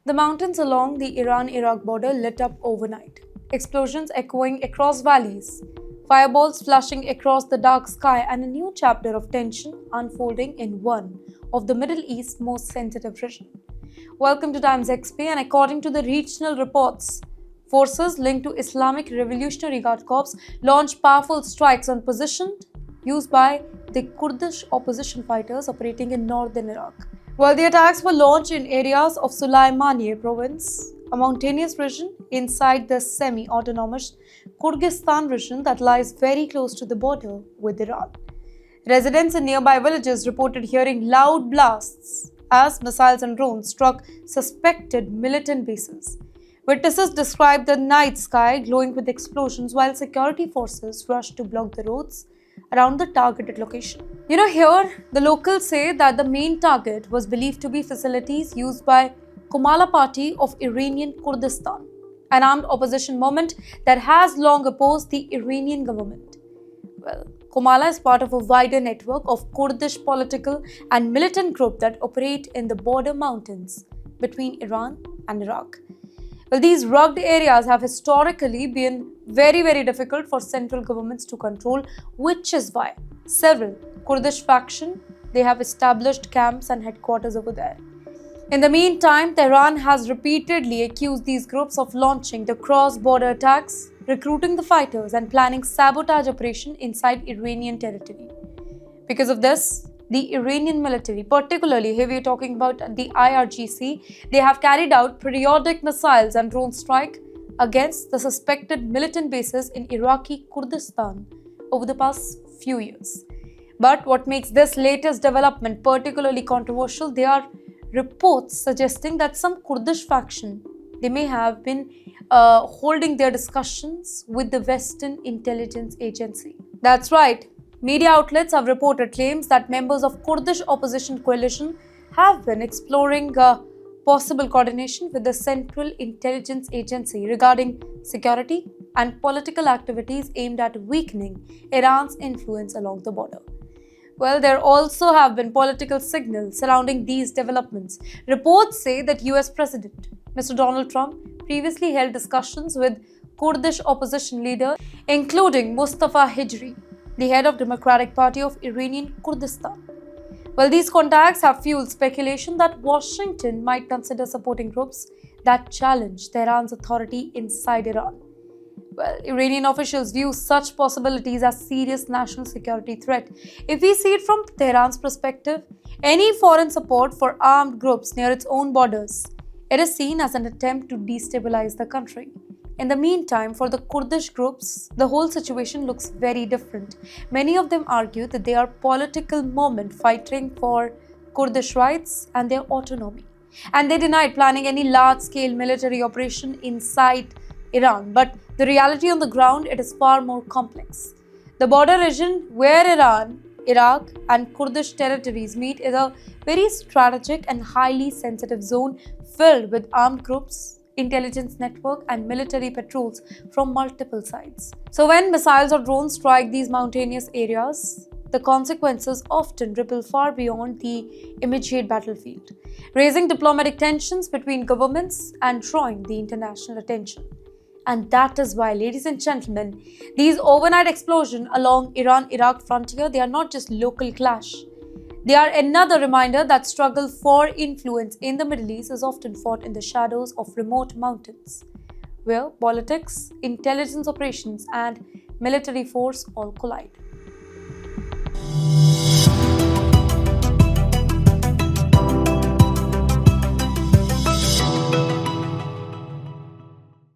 The mountains along the Iran-Iraq border lit up overnight, explosions echoing across valleys, fireballs flashing across the dark sky, and a new chapter of tension unfolding in one of the Middle East's most sensitive regions. Welcome to Times XP, and according to the regional reports, forces linked to Islamic Revolutionary Guard Corps launched powerful strikes on positions used by the Kurdish opposition fighters operating in northern Iraq. While the attacks were launched in areas of Sulaimaniye province, a mountainous region inside the semi-autonomous Kyrgyzstan region that lies very close to the border with Iran. Residents in nearby villages reported hearing loud blasts as missiles and drones struck suspected militant bases. Witnesses described the night sky glowing with explosions while security forces rushed to block the roads around the targeted location. Here, the locals say that the main target was believed to be facilities used by Komala Party of Iranian Kurdistan, an armed opposition movement that has long opposed the Iranian government. Well, Komala is part of a wider network of Kurdish political and militant groups that operate in the border mountains between Iran and Iraq. Well, these rugged areas have historically been very difficult for central governments to control, which is why several Kurdish factions they have established camps and headquarters over there. In the meantime, Tehran has repeatedly accused these groups of launching the cross-border attacks, recruiting the fighters, and planning sabotage operations inside Iranian territory. Because of this, the Iranian military, particularly here we are talking about the IRGC, they have carried out periodic missiles and drone strikes against the suspected militant bases in Iraqi Kurdistan over the past few years. But what makes this latest development particularly controversial, there are reports suggesting that some Kurdish faction they may have been holding their discussions with the Western intelligence agency. That's right. Media outlets have reported claims that members of Kurdish opposition coalition have been exploring possible coordination with the Central Intelligence Agency regarding security and political activities aimed at weakening Iran's influence along the border. Well, there also have been political signals surrounding these developments. Reports say that US President Mr. Donald Trump previously held discussions with Kurdish opposition leaders, including Mustafa Hijri, the head of Democratic Party of Iranian Kurdistan. Well, these contacts have fueled speculation that Washington might consider supporting groups that challenge Tehran's authority inside Iran. Well, Iranian officials view such possibilities as serious national security threat. If we see it from Tehran's perspective, any foreign support for armed groups near its own borders, it is seen as an attempt to destabilize the country. In the meantime, for the Kurdish groups, the whole situation looks very different. Many of them argue that they are political movement fighting for Kurdish rights and their autonomy. And they denied planning any large-scale military operation inside Iran. But the reality on the ground, it is far more complex. The border region where Iran, Iraq and Kurdish territories meet is a very strategic and highly sensitive zone filled with armed groups, intelligence network and military patrols from multiple sides. So when missiles or drones strike these mountainous areas, the consequences often ripple far beyond the immediate battlefield, raising diplomatic tensions between governments and drawing the international attention. And that is why, ladies and gentlemen, these overnight explosions along Iran-Iraq frontier, they are not just local clash. They are another reminder that struggle for influence in the Middle East is often fought in the shadows of remote mountains, where politics, intelligence operations, and military force all collide.